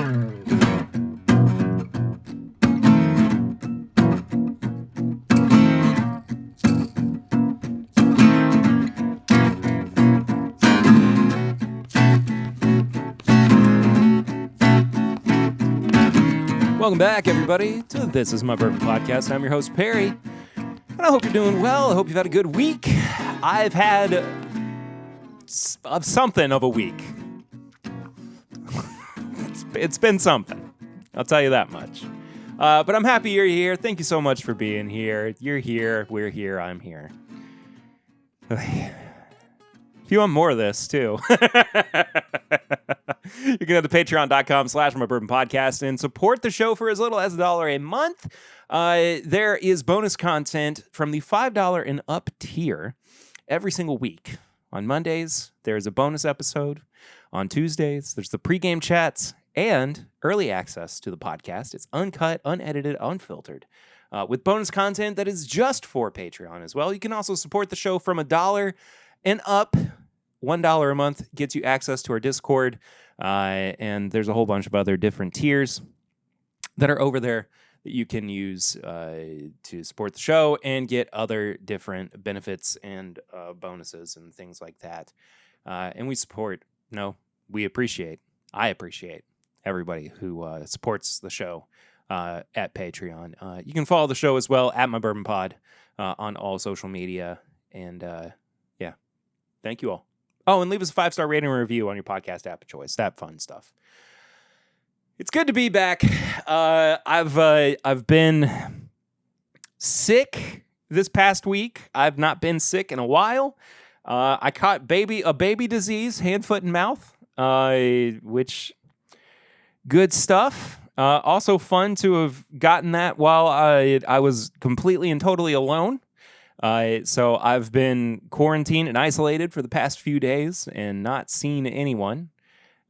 Welcome back, everybody, to This Is My Bourbon Podcast. I'm your host, Perry, and I hope you're doing well. I hope you've had a good week. I've had something of a week. It's been something. I'll tell you that much. But I'm happy you're here. Thank you so much for being here. You're here. We're here. I'm here. If you want more of this, too, you can go to patreon.com/mybourbonpodcast and support the show for as little as $1 a month. There is bonus content from the $5 and up tier every single week. On Mondays, there's a bonus episode. On Tuesdays, there's the pregame chats and early access to the podcast. It's uncut, unedited, unfiltered, with bonus content that is just for Patreon as well. You can also support the show from $1 and up. $1 a month gets you access to our Discord, and there's a whole bunch of other different tiers that are over there that you can use to support the show and get other different benefits and bonuses and things like that. And I appreciate everybody who supports the show at Patreon. You can follow the show as well at My Bourbon Pod on all social media. And yeah, thank you all. Oh, and leave us a 5-star rating and review on your podcast app of choice. That fun stuff. It's good to be back. I've been sick this past week. I've not been sick in a while. I caught a baby disease, hand, foot, and mouth, which good stuff. Also fun to have gotten that while I was completely and totally alone. So I've been quarantined and isolated for the past few days and not seen anyone.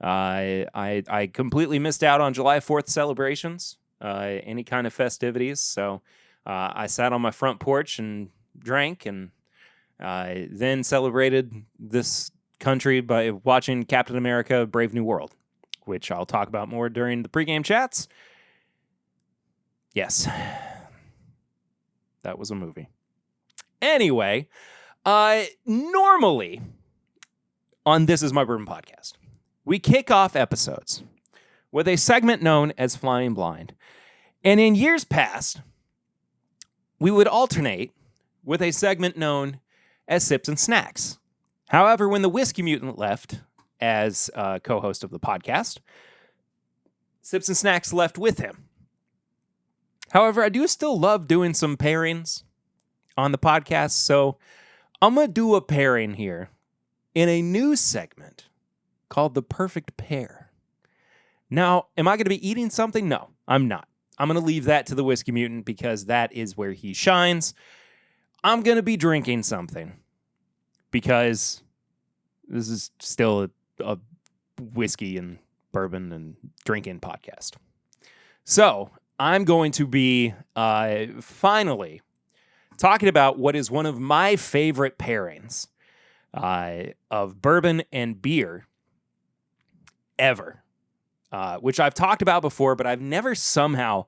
I completely missed out on July 4th celebrations, any kind of festivities. So I sat on my front porch and drank and then celebrated this country by watching Captain America Brave New World, which I'll talk about more during the pregame chats. Yes, that was a movie. Anyway, normally on This Is My Bourbon Podcast, we kick off episodes with a segment known as Flying Blind. And in years past, we would alternate with a segment known as Sips and Snacks. However, when the Whiskey Mutant left as co-host of the podcast, Sips and Snacks left with him. However, I do still love doing some pairings on the podcast, so I'm going to do a pairing here in a new segment called The Perfect Pair. Now, am I going to be eating something? No, I'm not. I'm going to leave that to the Whiskey Mutant because that is where he shines. I'm going to be drinking something because this is still a whiskey and bourbon and drinking podcast. So I'm going to be finally talking about what is one of my favorite pairings of bourbon and beer ever, which I've talked about before, but I've never somehow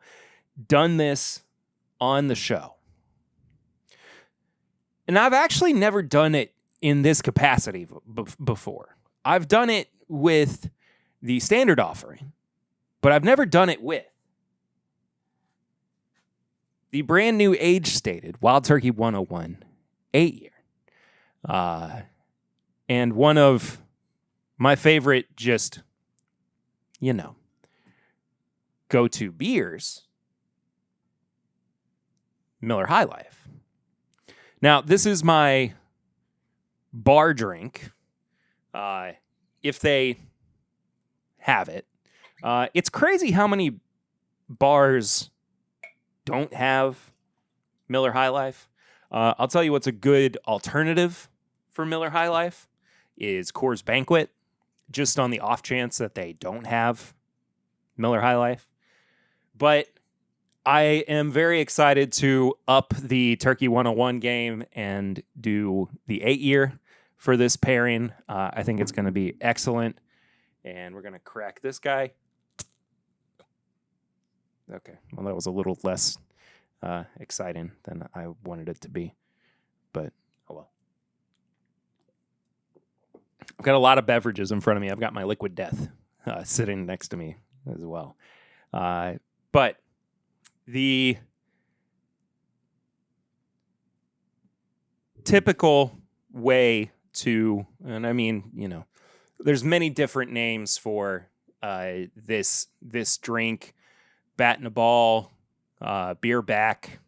done this on the show. And I've actually never done it in this capacity before. I've done it with the standard offering, but I've never done it with the brand new age-stated Wild Turkey 101 8-year. And one of my favorite just, go-to beers, Miller High Life. Now, this is my bar drink, if they have it. It's crazy how many bars don't have Miller High Life. I'll tell you what's a good alternative for Miller High Life is Coors Banquet, just on the off chance that they don't have Miller High Life. But I am very excited to up the Turkey 101 game and do the 8-year for this pairing. I think it's going to be excellent. And we're going to crack this guy. Okay. Well, that was a little less exciting than I wanted it to be. But, oh well. I've got a lot of beverages in front of me. I've got my Liquid Death sitting next to me as well. But the typical way to, and I mean, there's many different names for this drink: bat in a ball, beer back,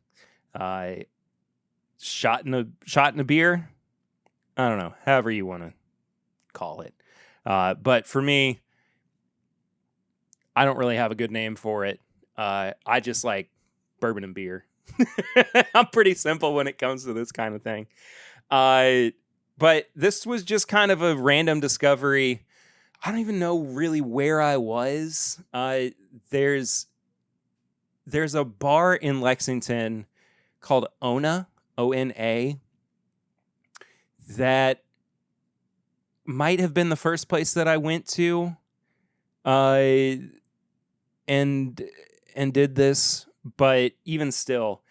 shot in a beer. I don't know, however you want to call it. But for me, I don't really have a good name for it. I just like bourbon and beer. I'm pretty simple when it comes to this kind of thing. But this was just kind of a random discovery. I don't even know really where I was. There's a bar in Lexington called Ona, O-N-A, that might have been the first place that I went to, and did this. But even still,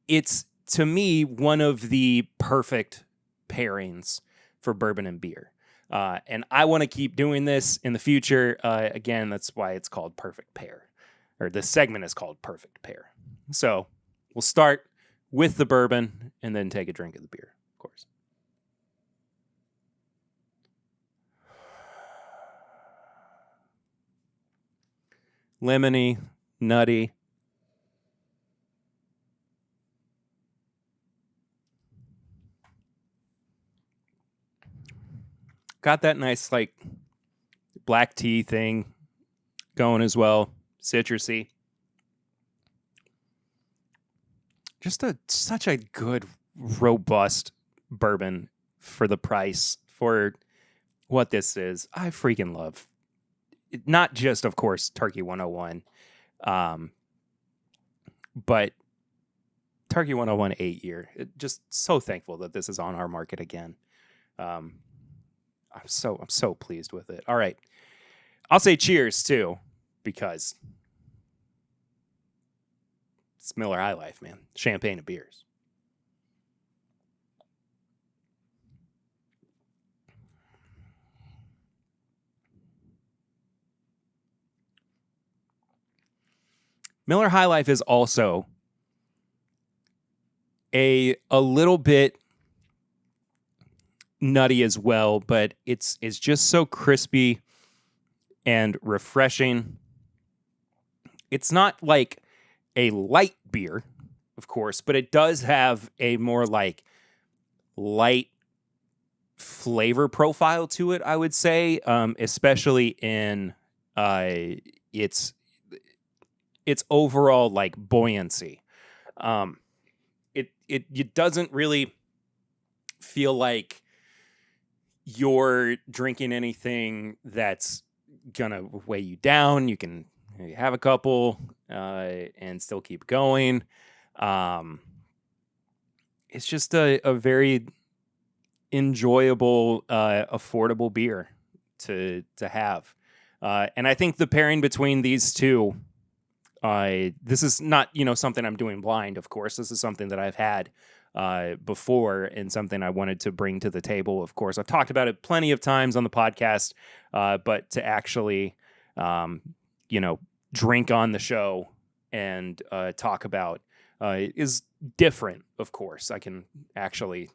it's, to me, one of the perfect pairings for bourbon and beer. And I want to keep doing this in the future. Again, that's why it's called Perfect Pair, or this segment is called Perfect Pair. So we'll start with the bourbon and then take a drink of the beer, of course. Lemony, nutty. Got that nice, like, black tea thing going as well. Citrusy. Just such a good, robust bourbon for the price, for what this is. I freaking love it. Not just, of course, Turkey 101, but Turkey 101 8-year. Just so thankful that this is on our market again. I'm so pleased with it. All right. I'll say cheers too, because it's Miller High Life, man. Champagne of beers. Miller High Life is also a little bit nutty as well, but it's just so crispy and refreshing. It's not like a light beer, of course, but it does have a more like light flavor profile to it, I would say, especially in its overall like buoyancy. It doesn't really feel like you're drinking anything that's gonna weigh you down. You can have a couple and still keep going. It's just a very enjoyable, affordable beer to have. And I think the pairing between these two, this is not, something I'm doing blind, of course. This is something that I've had before and something I wanted to bring to the table. Of course, I've talked about it plenty of times on the podcast, but to actually, drink on the show and talk about is different, of course. I can actually,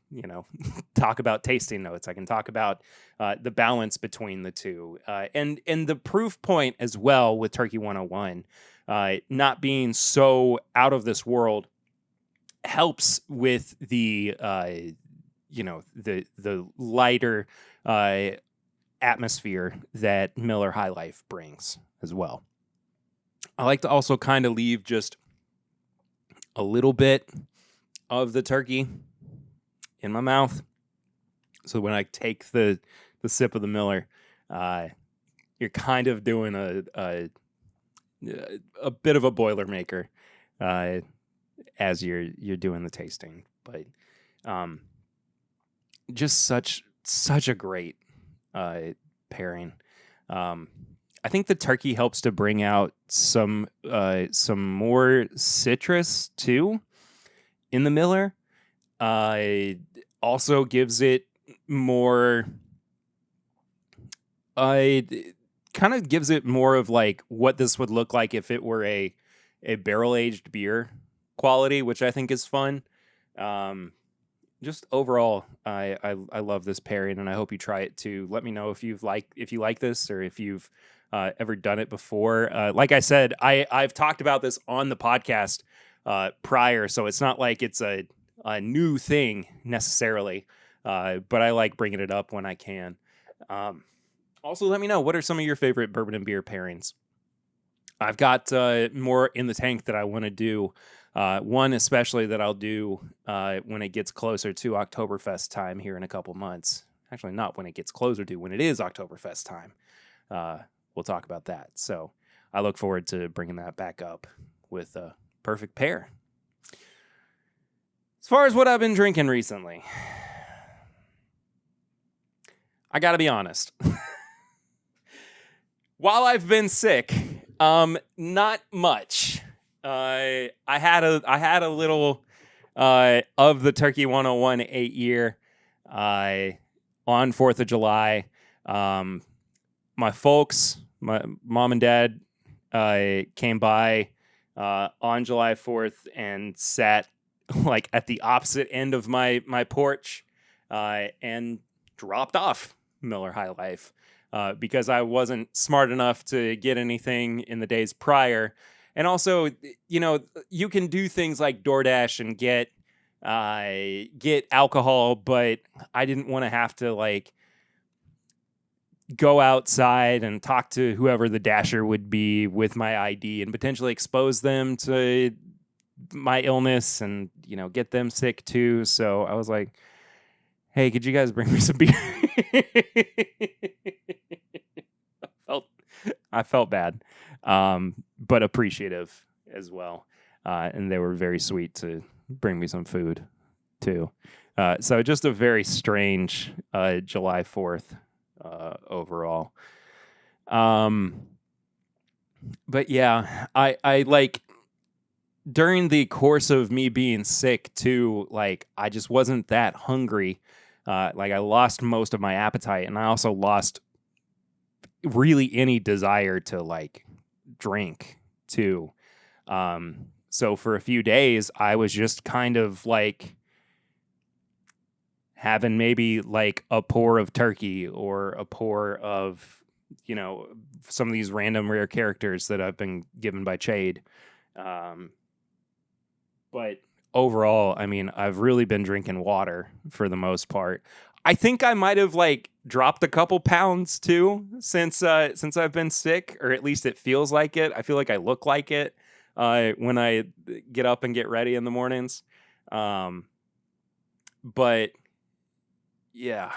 talk about tasting notes. I can talk about the balance between the two. And the proof point as well with Turkey 101, not being so out of this world, helps with the the lighter atmosphere that Miller High Life brings as well. I like to also kind of leave just a little bit of the turkey in my mouth, so when I take the sip of the Miller, you're kind of doing a bit of a Boilermaker as you're doing the tasting. But just such a great pairing. I think the turkey helps to bring out some more citrus too in the Miller. It also gives it more. It kind of gives it more of like what this would look like if it were a barrel aged beer quality, which I think is fun. Just overall, I love this pairing, and I hope you try it too. Let me know if you like this, or if you've ever done it before. Like I said, I've talked about this on the podcast prior, so it's not like it's a new thing necessarily, but I like bringing it up when I can. Also, let me know, what are some of your favorite bourbon and beer pairings? I've got more in the tank that I want to do. One especially that I'll do when it gets closer to Oktoberfest time here in a couple months. Actually, not when it gets closer to, when it is Oktoberfest time. We'll talk about that. So I look forward to bringing that back up with a perfect pair. As far as what I've been drinking recently, I got to be honest. While I've been sick, not much. I had a little of the Turkey 101 8-year on 4th of July. My folks, my mom and dad, came by on July 4th and sat like at the opposite end of my porch and dropped off Miller High Life. Because I wasn't smart enough to get anything in the days prior. And also, you know, you can do things like DoorDash and get alcohol, but I didn't want to have to like go outside and talk to whoever the dasher would be with my ID and potentially expose them to my illness and, you know, get them sick too. So I was like, hey, could you guys bring me some beer? I felt bad, but appreciative as well. And they were very sweet to bring me some food too. So just a very strange July 4th overall. But yeah, I like during the course of me being sick too, like I just wasn't that hungry. Like I lost most of my appetite, and I also lost really any desire to like drink too. So for a few days, I was just kind of like having maybe like a pour of turkey or a pour of, you know, some of these random rare characters that I've been given by Chade. But overall, I mean, I've really been drinking water for the most part. I think I might have like dropped a couple pounds too since I've been sick, or at least it feels like it. I feel like I look like it when I get up and get ready in the mornings. But yeah,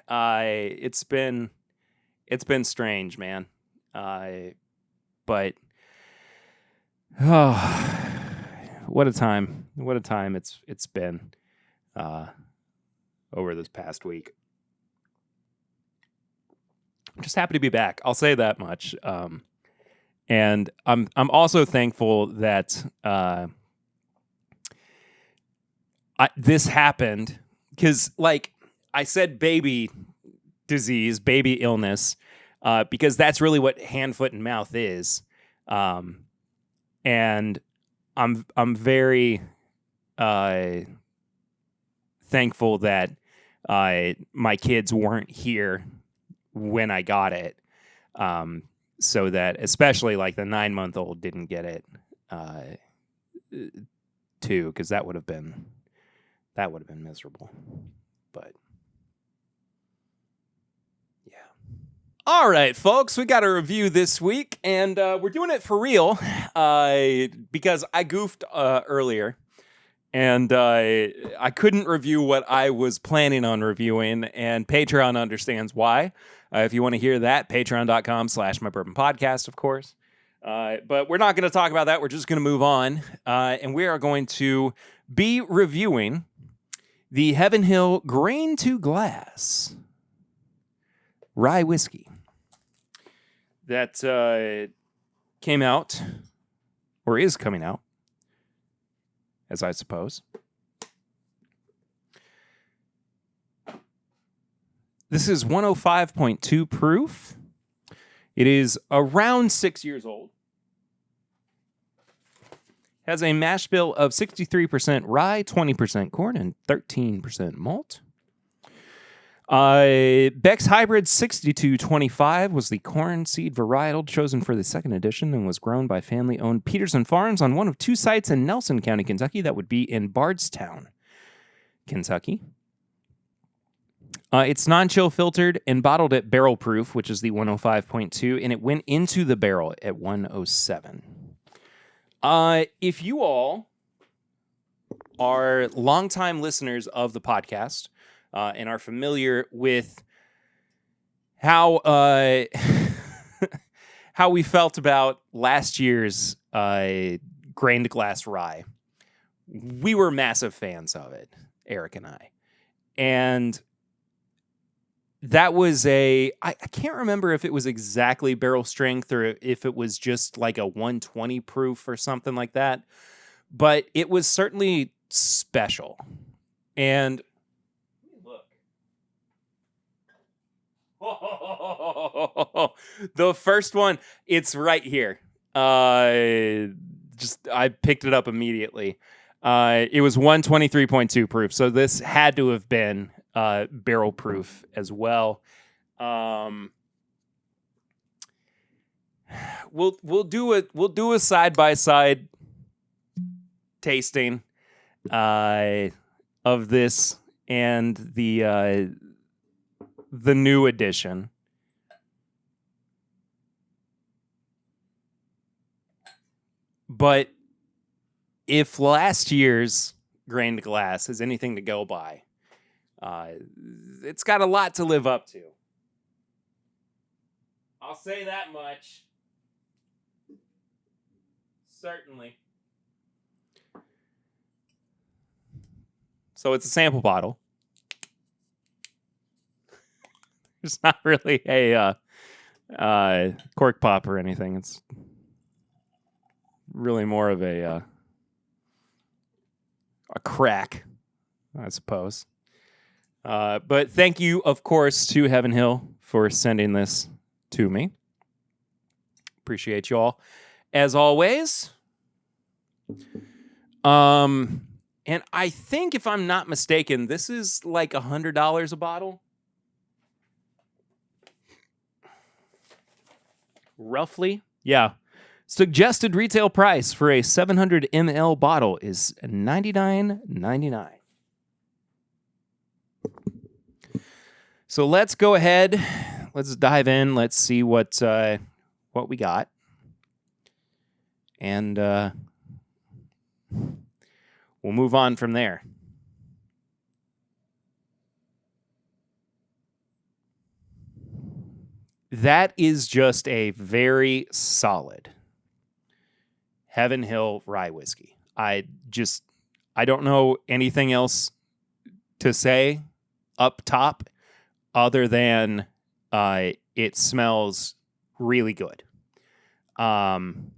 it's been strange, man. But oh, what a time it's been over this past week. I'm just happy to be back. I'll say that much. And I'm also thankful that this happened, because like I said, baby disease, baby illness, because that's really what hand, foot, and mouth is. And I'm very thankful that my kids weren't here when I got it, so that especially like the 9-month-old didn't get it too, because that would have been miserable. But yeah. All right, folks, we got a review this week, and we're doing it for real because I goofed earlier. And I couldn't review what I was planning on reviewing, and Patreon understands why. If you want to hear that, patreon.com/mybourbonpodcast, of course. But we're not going to talk about that. We're just going to move on. And we are going to be reviewing the Heaven Hill Grain to Glass Rye Whiskey. that came out, or is coming out, as I suppose. This is 105.2 proof. It is around 6 years old. Has a mash bill of 63% rye, 20% corn, and 13% malt. Beck's Hybrid 6225 was the corn seed varietal chosen for the second edition and was grown by family-owned Peterson Farms on one of two sites in Nelson County, Kentucky. That would be in Bardstown, Kentucky. It's non-chill filtered and bottled at barrel proof, which is the 105.2, and it went into the barrel at 107. If you all are longtime listeners of the podcast and are familiar with how how we felt about last year's grained glass rye, we were massive fans of it, Eric and I. And that was I can't remember if it was exactly barrel strength or if it was just like a 120 proof or something like that. But it was certainly special. And look. The first one, it's right here. I picked it up immediately. It was 123.2 proof. So this had to have been barrel proof as well. We'll do a side by side tasting of this and the new edition. But if last year's grained glass is anything to go by, it's got a lot to live up to. I'll say that much. Certainly. So it's a sample bottle. There's not really a cork pop or anything. It's really more of a crack, I suppose. But thank you, of course, to Heaven Hill for sending this to me. Appreciate you all, as always. And I think, if I'm not mistaken, this is like $100 a bottle. Roughly. Yeah. Suggested retail price for a 700 ml bottle is $99.99. So let's go ahead. Let's dive in. Let's see what we got. And we'll move on from there. That is just a very solid Heaven Hill Rye Whiskey. I don't know anything else to say up top other than it smells really good. I'm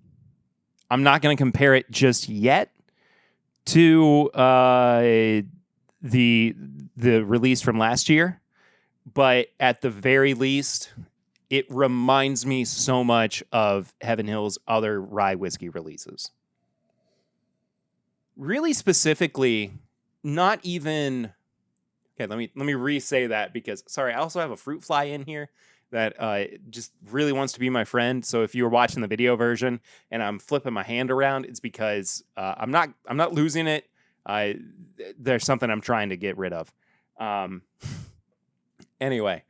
not going to compare it just yet to the release from last year, but at the very least, it reminds me so much of Heaven Hill's other rye whiskey releases. Really specifically, not even... Okay, let me re-say that because, sorry, I also have a fruit fly in here that just really wants to be my friend. So if you were watching the video version and I'm flipping my hand around, it's because I'm not losing it. There's something I'm trying to get rid of. Anyway,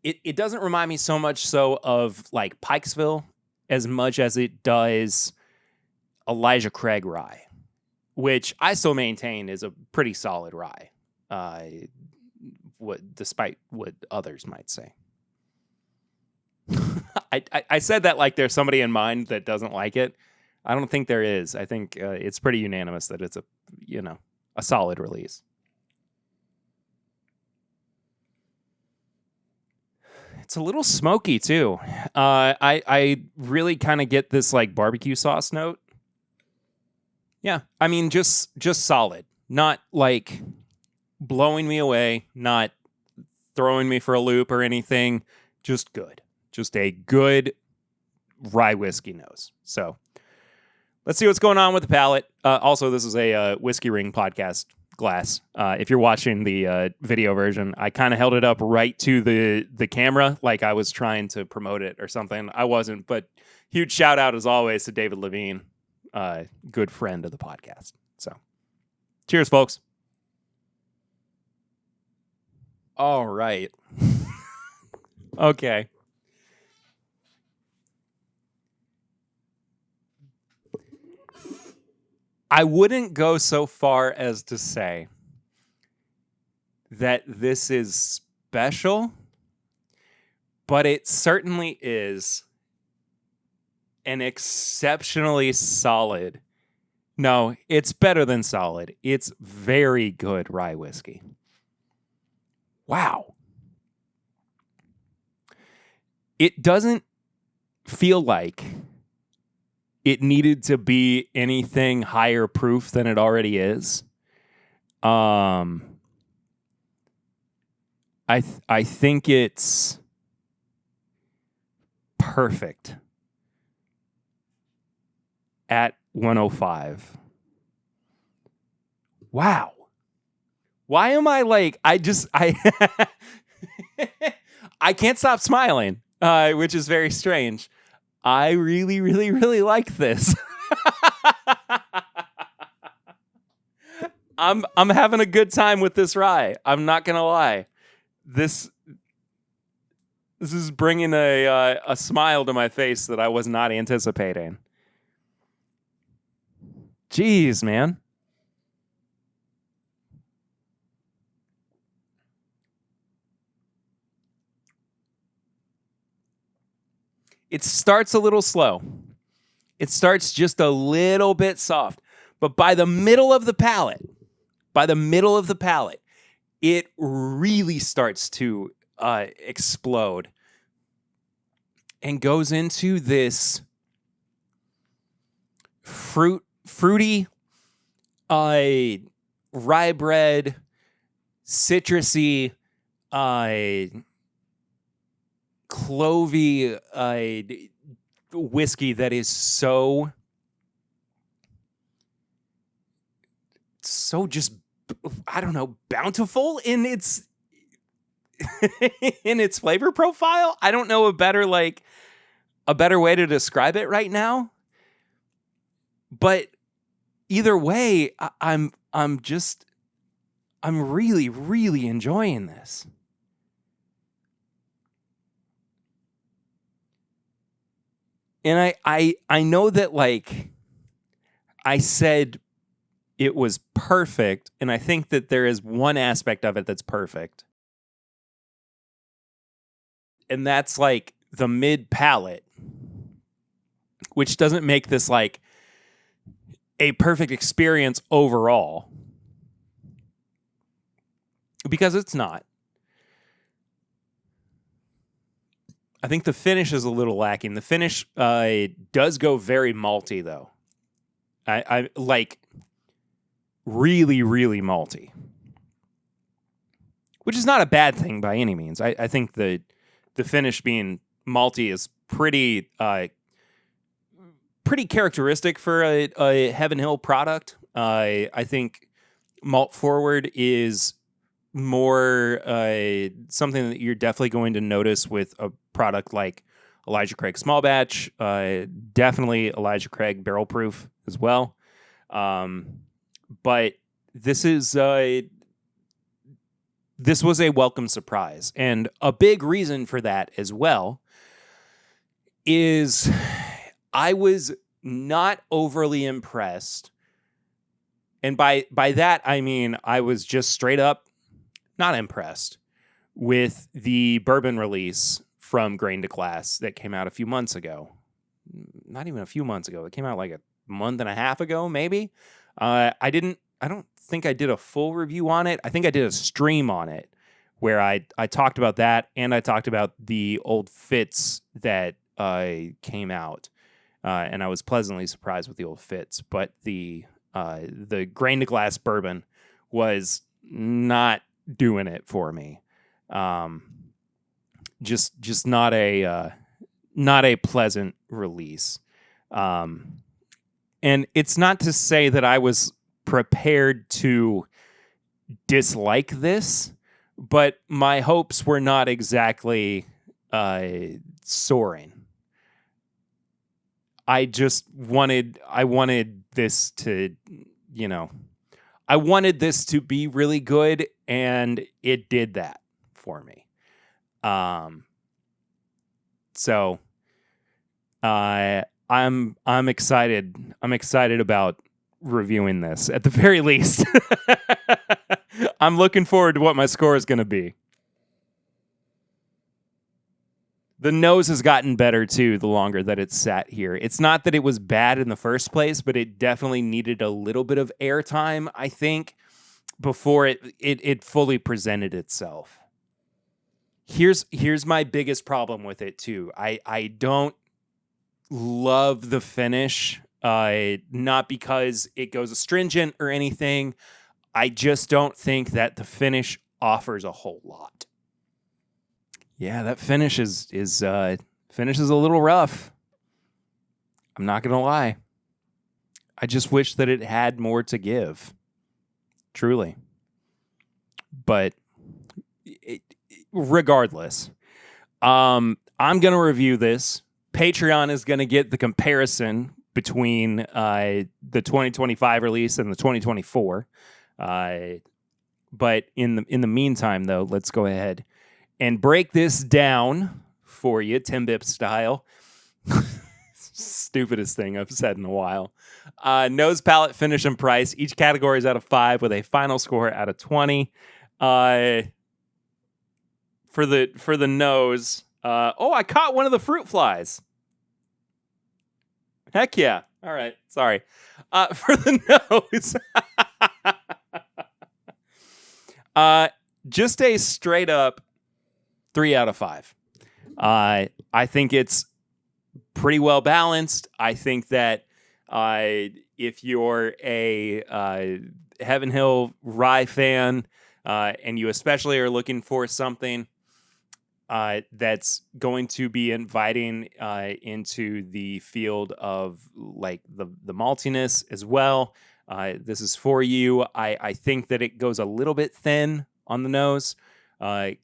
it doesn't remind me so much so of like Pikesville as much as it does Elijah Craig rye, which I still maintain is a pretty solid rye. Despite what others might say. I said that like there's somebody in mind that doesn't like it. I don't think there is. I think it's pretty unanimous that it's a solid release. It's a little smoky too. I really kind of get this like barbecue sauce note. Yeah, I mean just solid, not like blowing me away, not throwing me for a loop or anything. Just good, just a good rye whiskey nose. So let's see what's going on with the palate. Also, this is a Whiskey Ring podcast glass. If you're watching the video version, I kind of held it up right to the camera like I was trying to promote it or something. I wasn't, but huge shout out as always to David Levine, good friend of the podcast. So cheers, folks. All right. Okay. I wouldn't go so far as to say that this is special, but it certainly is an exceptionally solid. No, it's better than solid. It's very good rye whiskey. Wow. It doesn't feel like it needed to be anything higher proof than it already is. I think it's perfect at 105. Wow. Why am I like I I can't stop smiling, which is very strange. I really, really, really like this. I'm having a good time with this rye. I'm not gonna lie. This is bringing a smile to my face that I was not anticipating. Jeez, man. It starts a little slow. It starts just a little bit soft. But by the middle of the palate, it really starts to explode and goes into this fruity, rye bread, citrusy, clovey whiskey that is so just, I don't know, bountiful in its in its flavor profile. I don't know a better way to describe it right now. But either way, I'm really, really enjoying this. And I know that like I said it was perfect, and I think that there is one aspect of it that's perfect. And that's like the mid palate, which doesn't make this like a perfect experience overall, because it's not. I think the finish is a little lacking. The finish does go very malty, though. I like really, really malty, which is not a bad thing by any means. I think the finish being malty is pretty characteristic for a Heaven Hill product. I think malt forward is more something that you're definitely going to notice with a product like Elijah Craig Small Batch, definitely Elijah Craig Barrel Proof as well. But this was a welcome surprise, and a big reason for that as well is I was not overly impressed, and by that I mean I was just straight up not impressed with the bourbon release from Grain to Glass that came out a few months ago. Not even a few months ago. It came out like a month and a half ago, maybe. I don't think I did a full review on it. I think I did a stream on it where I talked about that, and I talked about the old Fitz that came out, and I was pleasantly surprised with the old Fitz. But the grain to glass bourbon was not doing it for me. Just not a pleasant release. And it's not to say that I was prepared to dislike this, but my hopes were not exactly soaring. I wanted this to, I wanted this to be really good, and it did that for me. So I'm excited. I'm excited about reviewing this at the very least. I'm looking forward to what my score is going to be. The nose has gotten better too the longer that it's sat here. It's not that it was bad in the first place, but it definitely needed a little bit of airtime, I think, before it fully presented itself. Here's my biggest problem with it too. I don't love the finish, not because it goes astringent or anything. I just don't think that the finish offers a whole lot. Yeah, that finish is a little rough. I'm not gonna lie. I just wish that it had more to give. Truly. But regardless, I'm gonna review this. Patreon is gonna get the comparison between the 2025 release and the 2024. But in the meantime, though, let's go ahead and break this down for you, Timbip style. Stupidest thing I've said in a while. Nose, palate, finish, and price. Each category is out of 5 with a final score out of 20. For the nose, I caught one of the fruit flies. Heck yeah. All right. Sorry. For the nose, just a straight up 3 out of 5. I think it's pretty well balanced. I think that if you're a Heaven Hill Rye fan, and you especially are looking for something that's going to be inviting into the field of like the maltiness as well, this is for you. I think that it goes a little bit thin on the nose.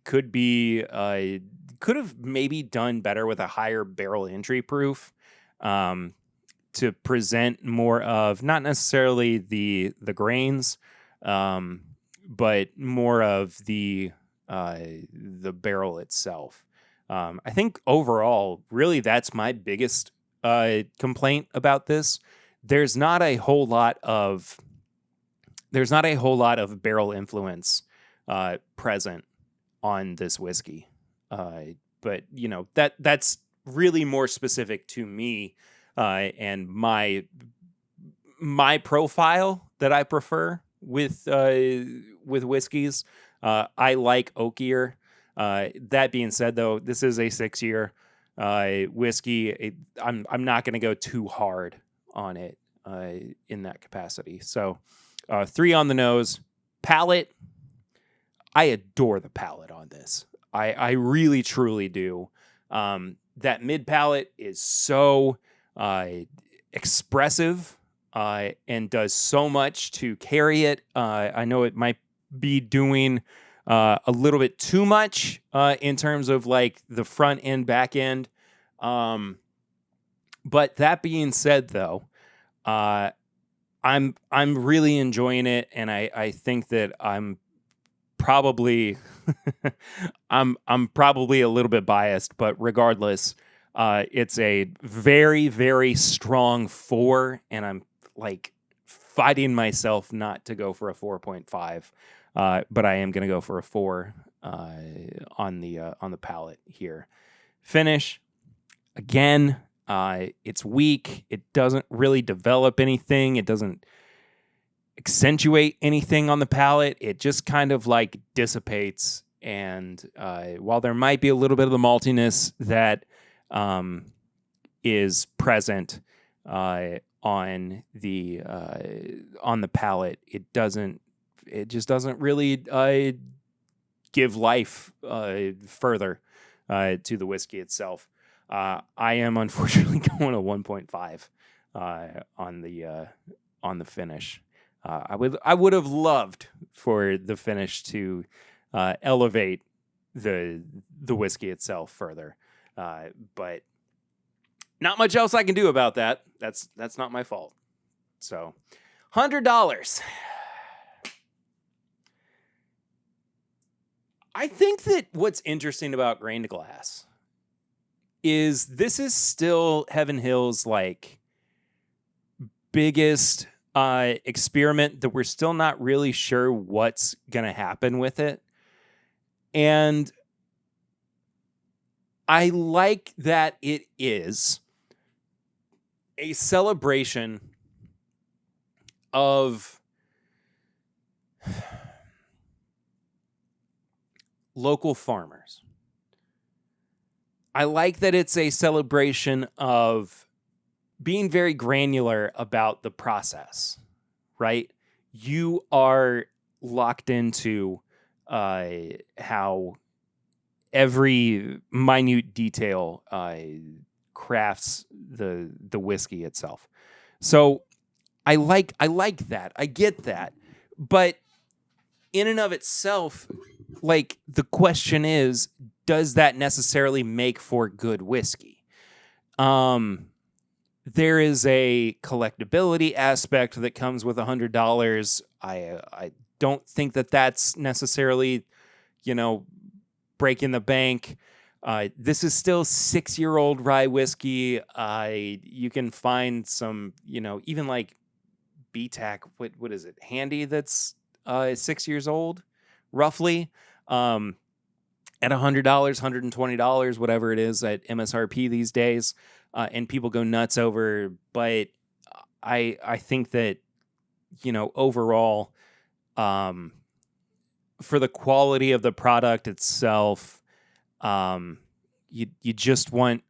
Could have maybe done better with a higher barrel entry proof to present more of not necessarily the grains, but more of the barrel itself. I think overall, really, that's my biggest complaint about this. There's not a whole lot of barrel influence present on this whiskey. But that's really more specific to me and my profile that I prefer with whiskeys. I like oakier. That being said, though, this is a 6-year whiskey. I'm not going to go too hard on it in that capacity. So 3 on the nose. Palate. I adore the palate on this. I really, truly do. That mid palate is so expressive and does so much to carry it. I know it might be doing a little bit too much in terms of like the front and back end. But that being said, though, I'm really enjoying it, and I think that I'm probably I'm probably a little bit biased, but regardless, it's a very, very strong 4, and I'm like fighting myself not to go for a 4.5, but I am going to go for a 4 on the palate here. Finish, again, it's weak. It doesn't really develop anything. It doesn't accentuate anything on the palate. It just kind of like dissipates And while there might be a little bit of the maltiness that is present on the palate, it just doesn't really give life further to the whiskey itself. I am unfortunately going to 1.5 on the finish. I would have loved for the finish to elevate the whiskey itself further, but not much else I can do about that. That's not my fault. So, $100. I think that what's interesting about grained glass is this is still Heaven Hill's like biggest experiment that we're still not really sure what's going to happen with it. And I like that it is a celebration of local farmers. I like that it's a celebration of being very granular about the process, right? You are locked into how every minute detail crafts the whiskey itself. So I like that. I get that. But in and of itself, like, the question is, does that necessarily make for good whiskey? There is a collectability aspect that comes with $100. I don't think that that's necessarily, breaking the bank. This is still 6-year-old rye whiskey. You can find some, even like BTAC, what is it? Handy that's 6 years old, roughly. At $100, $120, whatever it is at MSRP these days. And people go nuts over, but I think that, overall, for the quality of the product itself, you just want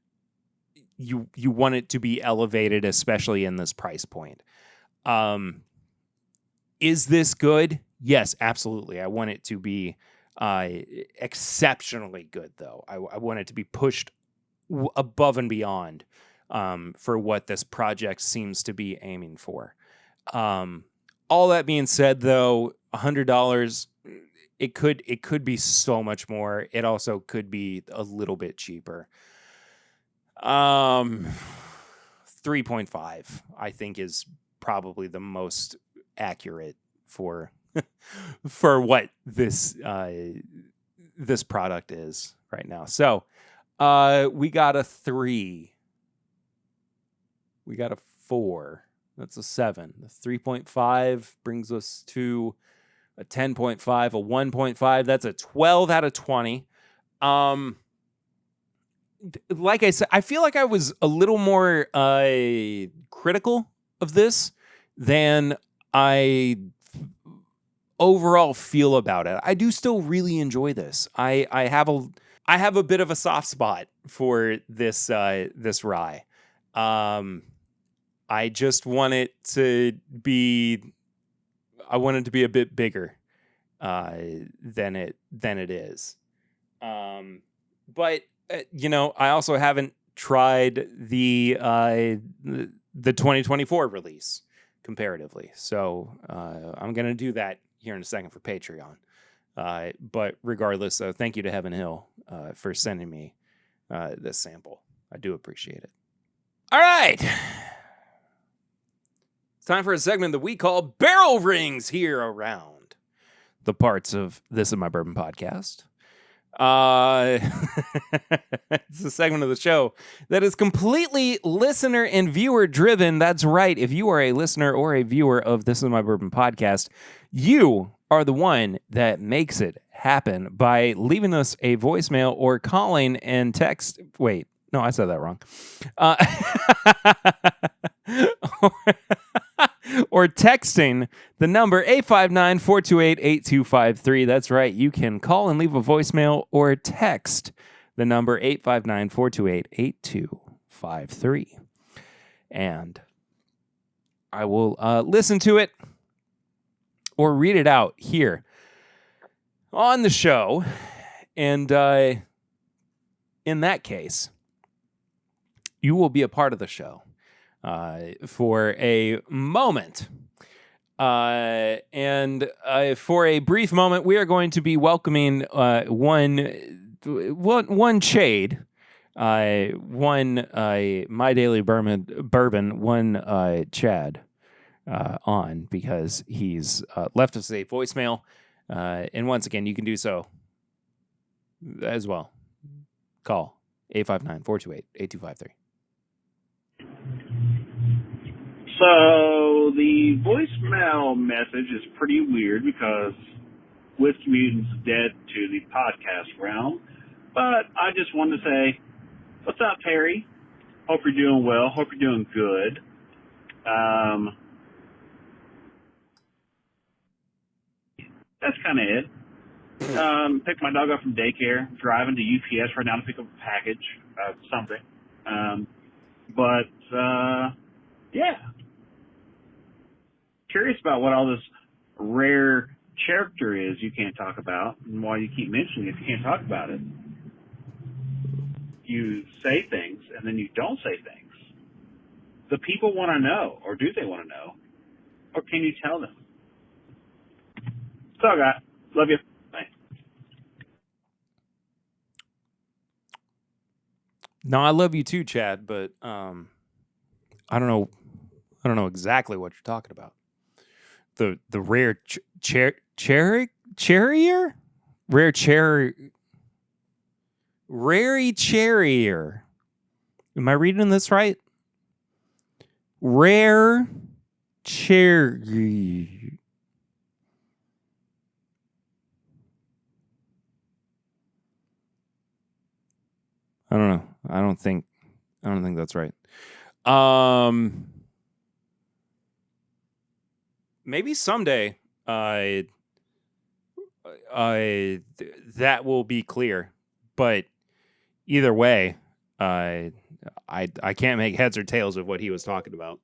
you want it to be elevated, especially in this price point. Is this good? Yes, absolutely. I want it to be exceptionally good, though. I want it to be pushed above and beyond for what this project seems to be aiming for. All that being said, though, $100, it could be so much more. It also could be a little bit cheaper. 3.5, I think, is probably the most accurate for for what this product is right now. So we got a 3. We got a 4. That's a 7. The 3.5 brings us to a 10.5, a 1.5. That's a 12 out of 20. Like I said, I feel like I was a little more critical of this than I overall feel about it. I do still really enjoy this. I have a bit of a soft spot for this rye. I just want it to be. I want it to be a bit bigger than it is. But I also haven't tried the 2024 release comparatively, so I'm gonna do that here in a second for Patreon. But regardless, thank you to Heaven Hill for sending me this sample. I do appreciate it. All right. It's time for a segment that we call Barrel Rings here around the parts of This Is My Bourbon Podcast. It's a segment of the show that is completely listener and viewer driven. That's right. If you are a listener or a viewer of This Is My Bourbon Podcast, you are the one that makes it happen by leaving us a voicemail or calling and text. Wait, no, I said that wrong. or texting the number 859-428-8253. That's right. You can call and leave a voicemail or text the number 859-428-8253. And I will listen to it or read it out here on the show. And in that case, you will be a part of the show for a moment. And for a brief moment, we are going to be welcoming one Chade, one My Daily Bourbon, one Chad on, because he's left us a voicemail. And once again, you can do so as well. Call 859-428-8253. So the voicemail message is pretty weird because Whiskey Mutant's dead to the podcast realm. But I just wanted to say, what's up, Perry? Hope you're doing well. Hope you're doing good. That's kind of it. Picked my dog up from daycare, driving to UPS right now to pick up a package, something. Yeah. Curious about what all this rare character is you can't talk about, and why you keep mentioning it if you can't talk about it. You say things, and then you don't say things. The people want to know, or do they want to know? Or can you tell them? That's all I got. Love you. Bye. No, I love you too, Chad, but I don't know exactly what you're talking about. The rare cherrier? Rary cherrier. Am I reading this right? Rare cherry. I don't know. I don't think that's right. Maybe someday that will be clear. But either way, I can't make heads or tails of what he was talking about.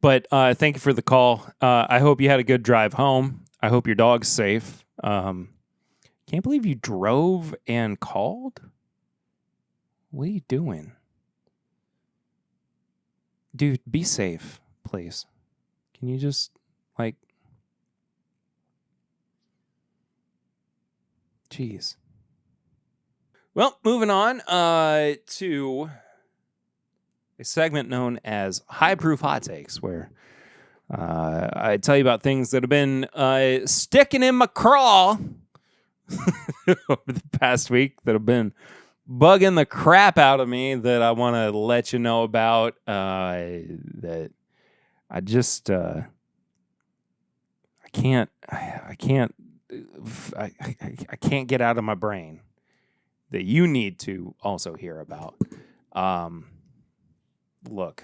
But thank you for the call. I hope you had a good drive home. I hope your dog's safe. Can't believe you drove and called. What are you doing? Dude, be safe, please. Can you just, jeez. Well, moving on to a segment known as High Proof Hot Takes, where I tell you about things that have been sticking in my craw over the past week, that have been bugging the crap out of me, that I want to let you know about, that I just I can't get out of my brain, that you need to also hear about. Look,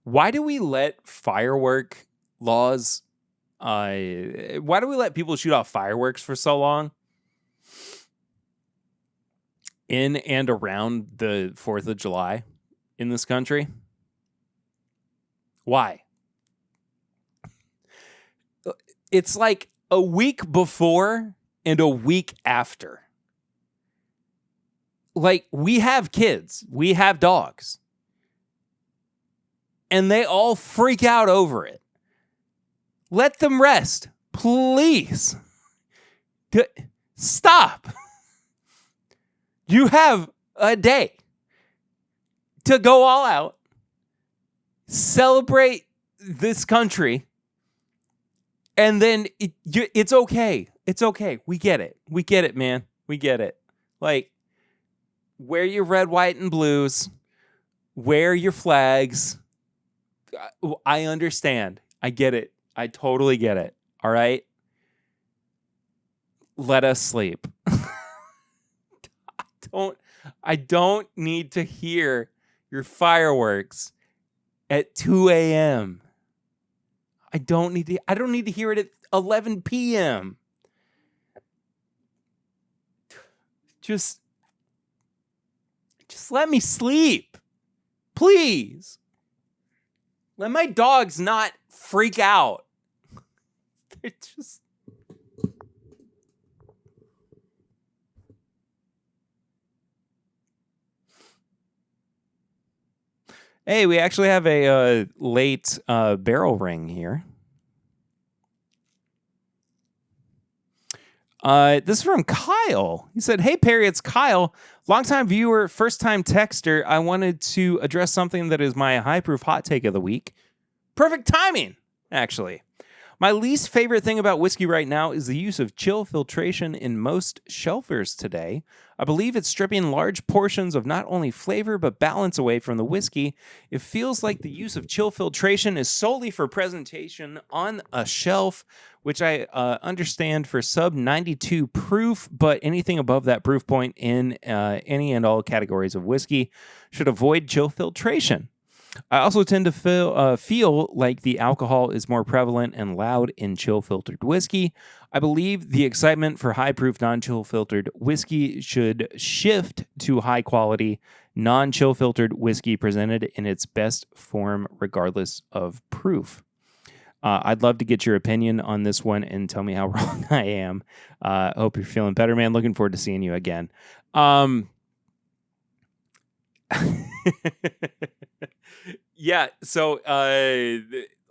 why do we let firework laws? Why do we let people shoot off fireworks for so long in and around the 4th of July in this country? Why? It's like a week before and a week after. Like, we have kids, we have dogs, and they all freak out over it. Let them rest, please. Stop. You have a day to go all out, celebrate this country, and then it's okay. It's okay. We get it. We get it, man. We get it. Like, wear your red, white, and blues. Wear your flags. I understand. I get it. I totally get it. All right? let us sleep. I don't need to hear your fireworks at 2 a.m. I don't need to hear it at 11 p.m. Just let me sleep. Please. Let my dogs not freak out. They're just... Hey, we actually have a late barrel ring here. This is from Kyle. He said, "Hey, Perry, it's Kyle. Longtime viewer, first-time texter. I wanted to address something that is my high-proof hot take of the week. Perfect timing, actually. My least favorite thing about whiskey right now is the use of chill filtration in most shelfers today. I believe it's stripping large portions of not only flavor but balance away from the whiskey. It feels like the use of chill filtration is solely for presentation on a shelf, which I understand for sub 92 proof, but anything above that proof point in any and all categories of whiskey should avoid chill filtration. I also tend to feel like the alcohol is more prevalent and loud in chill-filtered whiskey. I believe the excitement for high-proof, non-chill filtered whiskey should shift to high-quality, non-chill filtered whiskey presented in its best form regardless of proof. I'd love to get your opinion on this one and tell me how wrong I am. Hope you're feeling better, man. Looking forward to seeing you again." Yeah, so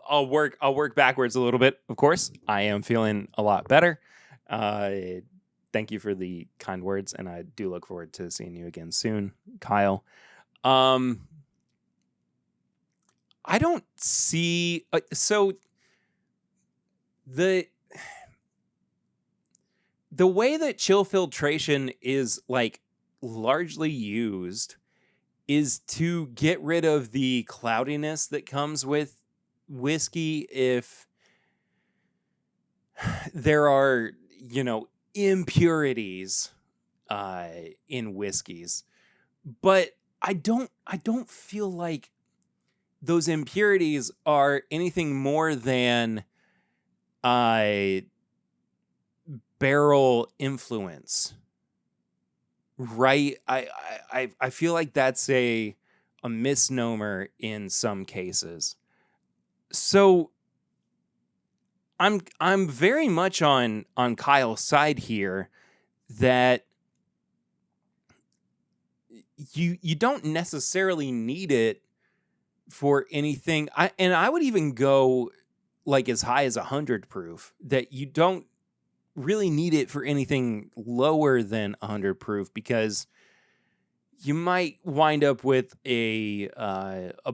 I'll work backwards a little bit. Of course, I am feeling a lot better. Thank you for the kind words, and I do look forward to seeing you again soon, Kyle. I don't see so the way that chill filtration is like largely used is to get rid of the cloudiness that comes with whiskey if there are, impurities in whiskeys. But I don't feel like those impurities are anything more than barrel influence. Right, I feel like that's a misnomer in some cases. So I'm very much on Kyle's side here that you don't necessarily need it for anything. I would even go like as high as 100 proof, that you don't really need it for anything lower than 100 proof, because you might wind up with a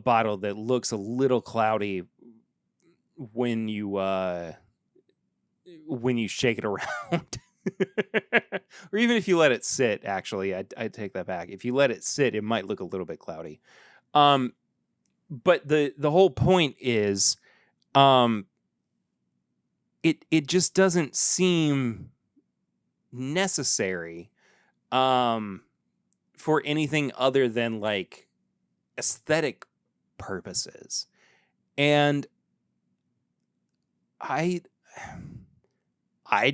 bottle that looks a little cloudy when you shake it around. Or even if you let it sit. Actually, I take that back. If you let it sit, it might look a little bit cloudy. But the whole point is, it just doesn't seem necessary for anything other than like aesthetic purposes. And I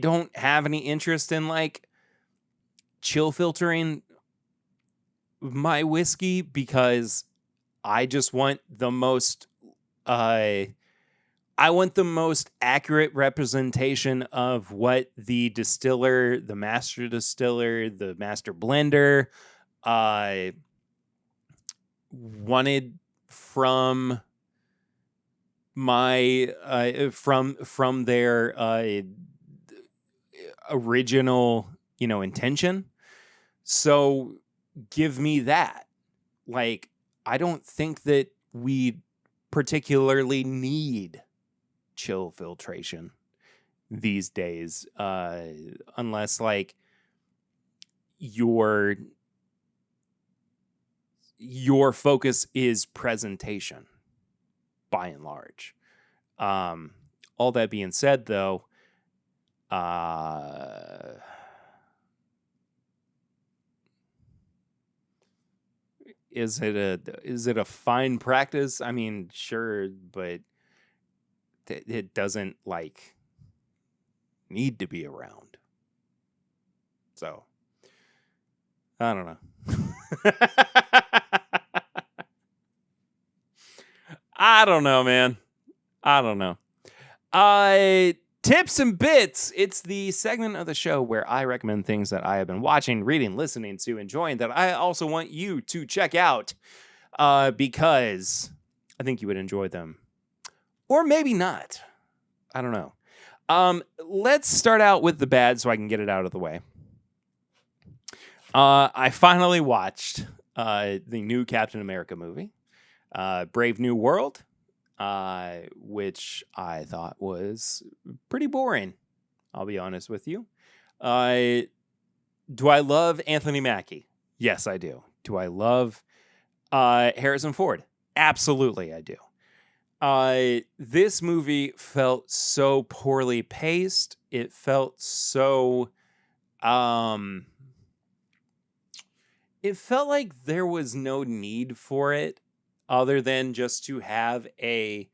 don't have any interest in like chill filtering my whiskey, because I just want the most accurate representation of what the distiller, the master distiller, the master blender wanted from my from their original, intention. So give me that. Like, I don't think that we particularly need chill filtration these days, unless like your focus is presentation by and large. All that being said, though, Is it a fine practice? I mean, sure, but it doesn't like need to be around. So I don't know. I don't know, man. I don't know. Tips and bits. It's the segment of the show where I recommend things that I have been watching, reading, listening to, enjoying that I also want you to check out because I think you would enjoy them. Or maybe not. I don't know. Let's start out with the bad so I can get it out of the way. I finally watched the new Captain America movie, Brave New World. Which I thought was pretty boring. I'll be honest with you. Do I love Anthony Mackie? Yes, I do. Do I love Harrison Ford? Absolutely, I do. This movie felt so poorly paced. It felt so... it felt like there was no need for it, other than just to have a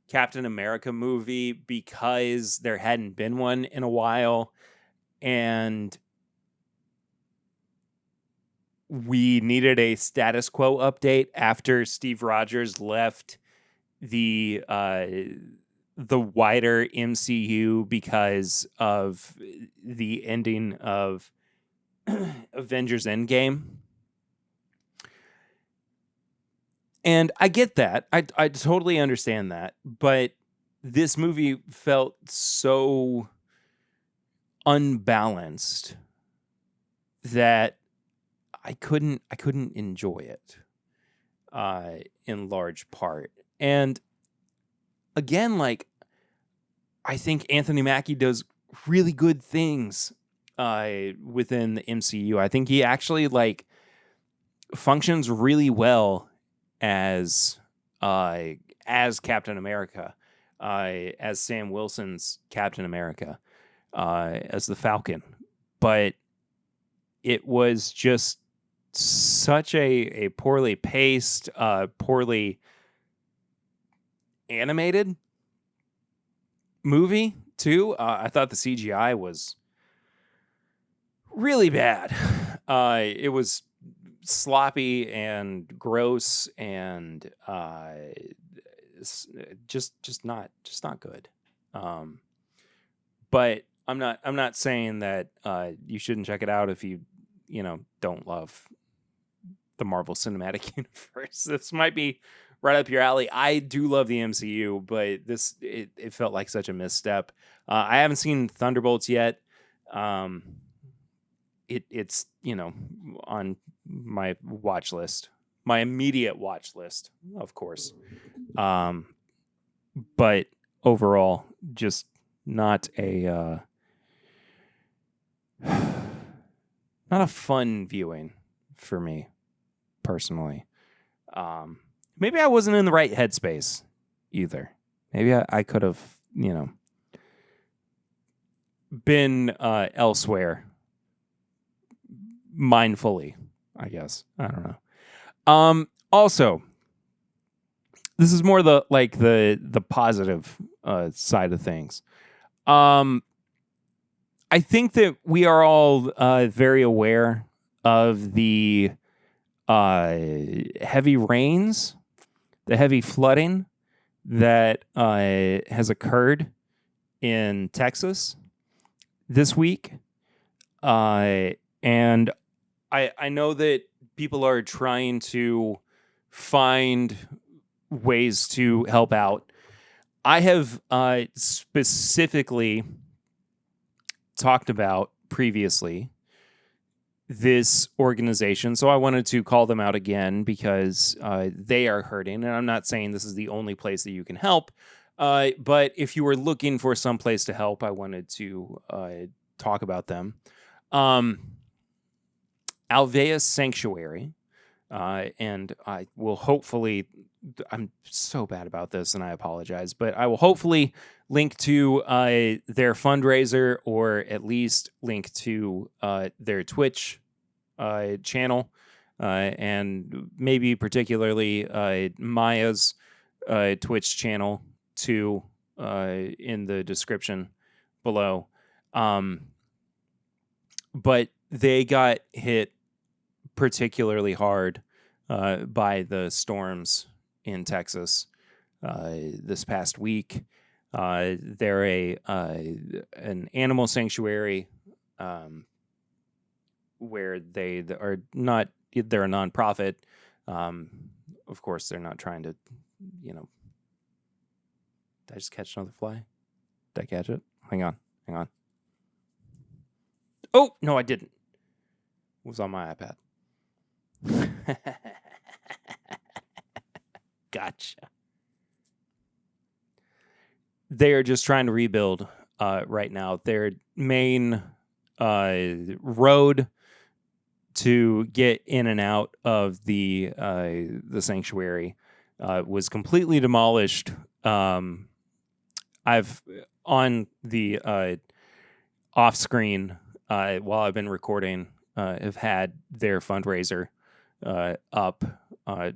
Captain America movie because there hadn't been one in a while. And we needed a status quo update after Steve Rogers left the wider MCU because of the ending of Avengers Endgame. And I get that. I totally understand that. But this movie felt so unbalanced that I couldn't enjoy it in large part. And again, like, I think Anthony Mackie does really good things within the MCU. I think he actually like functions really well as Captain America, as Sam Wilson's Captain America, as the Falcon. But it was just such a poorly paced, poorly animated movie, too. I thought the CGI was really bad. It was sloppy and gross and just not good. But I'm not saying that you shouldn't check it out if you don't love the Marvel Cinematic Universe. This might be right up your alley. I do love the MCU, but it felt like such a misstep. I haven't seen Thunderbolts yet. It's on my watch list, my immediate watch list, of course. But overall, just not a fun viewing for me personally. Maybe I wasn't in the right headspace either. Maybe I could have, been elsewhere mindfully, I guess. I don't know. Also, this is more the positive side of things. I think that we are all very aware of the heavy rains, the heavy flooding that has occurred in Texas this week. And I know that people are trying to find ways to help out. I have specifically talked about previously this organization, so I wanted to call them out again because they are hurting, and I'm not saying this is the only place that you can help, but if you were looking for some place to help, I wanted to talk about them. Alveus Sanctuary, and I will hopefully I'm so bad about this, and I apologize, but I will hopefully link to their fundraiser, or at least link to their Twitch channel, and maybe particularly Maya's Twitch channel too, in the description below. But they got hit particularly hard by the storms in Texas this past week. They're an animal sanctuary where they are not. They're a nonprofit. Of course, they're not trying to. Did I just catch another fly? Did I catch it? Hang on. Oh no, I didn't. It was on my iPad. Gotcha. They are just trying to rebuild right now. Their main road to get in and out of the sanctuary was completely demolished. I've on the off screen while I've been recording, have had their fundraiser up,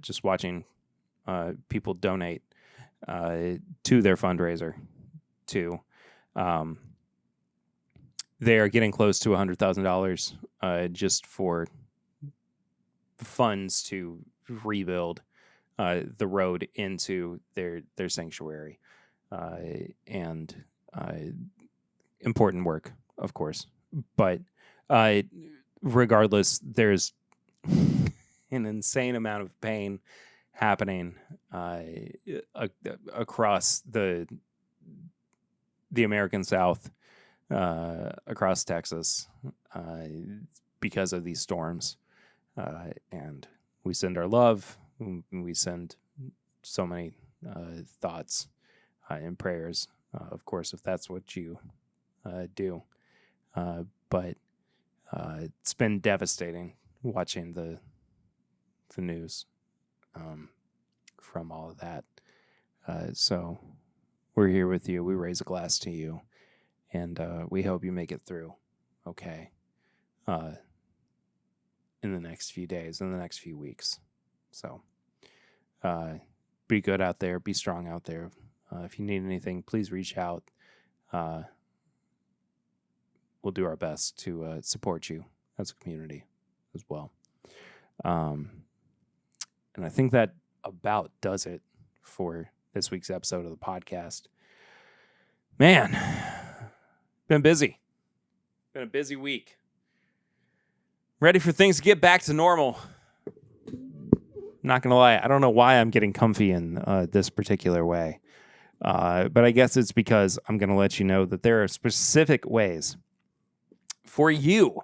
just watching people donate to their fundraiser too. They are getting close to $100,000 just for funds to rebuild the road into their sanctuary, and important work, of course. But regardless, there's an insane amount of pain happening across the American South, across Texas, because of these storms. And we send our love. We send so many thoughts and prayers, of course, if that's what you do. But it's been devastating watching the news from all of that. So we're here with you. We raise a glass to you, and we hope you make it through okay in the next few days, in the next few weeks. So be good out there. Be strong out there. If you need anything, please reach out. We'll do our best to support you as a community as well. And I think that about does it for this week's episode of the podcast. Man, been busy. Been a busy week. Ready for things to get back to normal. Not going to lie, I don't know why I'm getting comfy in this particular way. But I guess it's because I'm going to let you know that there are specific ways for you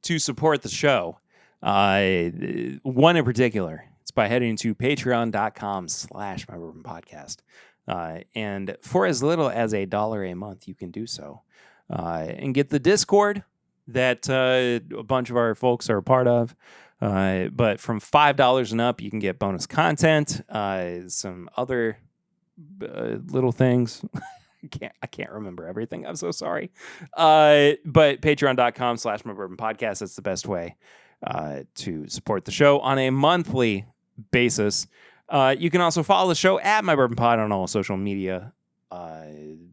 to support the show. One in particular, it's by heading to patreon.com/mybourbonpodcast. And for as little as $1 a month, you can do so. And get the Discord that a bunch of our folks are a part of. But from $5 and up, you can get bonus content, some other little things. I can't remember everything. I'm so sorry. But patreon.com/mybourbonpodcast, that's the best way to support the show on a monthly basis. You can also follow the show at My Bourbon Pod on all social media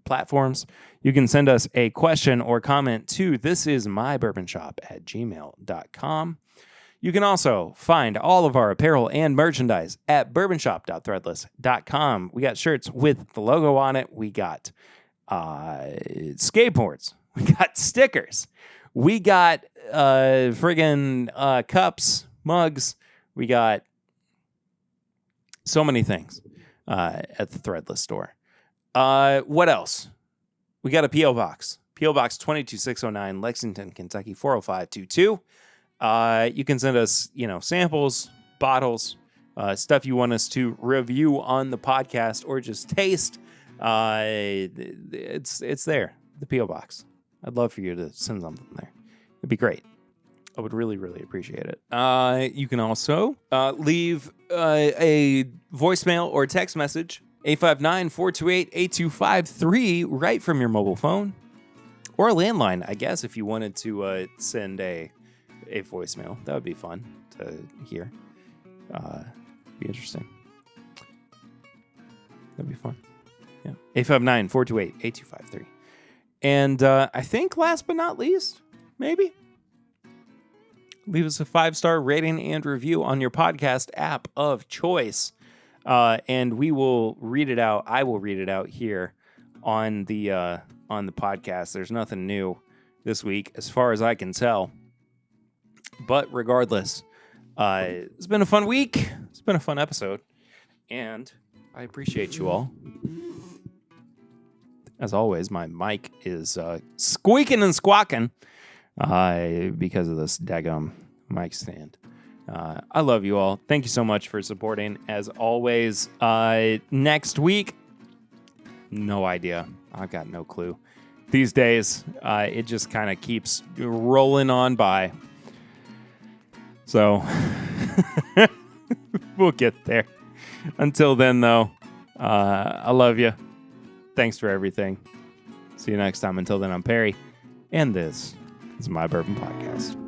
platforms. You can send us a question or comment to thisismybourbonshop@gmail.com. You can also find all of our apparel and merchandise at bourbonshop.threadless.com. We got shirts with the logo on it. We got skateboards. We got stickers. We got friggin' cups, mugs. We got so many things at the Threadless store. What else? We got a P.O. Box. P.O. Box 22609, Lexington, Kentucky 40522. You can send us, samples, bottles, stuff you want us to review on the podcast or just taste. It's there, the P.O. Box. I'd love for you to send something there. It'd be great. I would really, really appreciate it. You can also leave a voicemail or text message, 859-428-8253, right from your mobile phone. Or a landline, I guess, if you wanted to send a voicemail. That would be fun to hear. Be interesting. That'd be fun. Yeah. 859-428-8253. And I think last but not least, maybe, leave us a 5-star rating and review on your podcast app of choice. And we will read it out. I will read it out here on the podcast. There's nothing new this week, as far as I can tell. But regardless, it's been a fun week. It's been a fun episode. And I appreciate you all. As always, my mic is squeaking and squawking because of this daggum mic stand. I love you all. Thank you so much for supporting. As always, next week, no idea. I've got no clue. These days, it just kind of keeps rolling on by. So, we'll get there. Until then, though, I love you. Thanks for everything. See you next time. Until then, I'm Perry, and this is My Bourbon Podcast.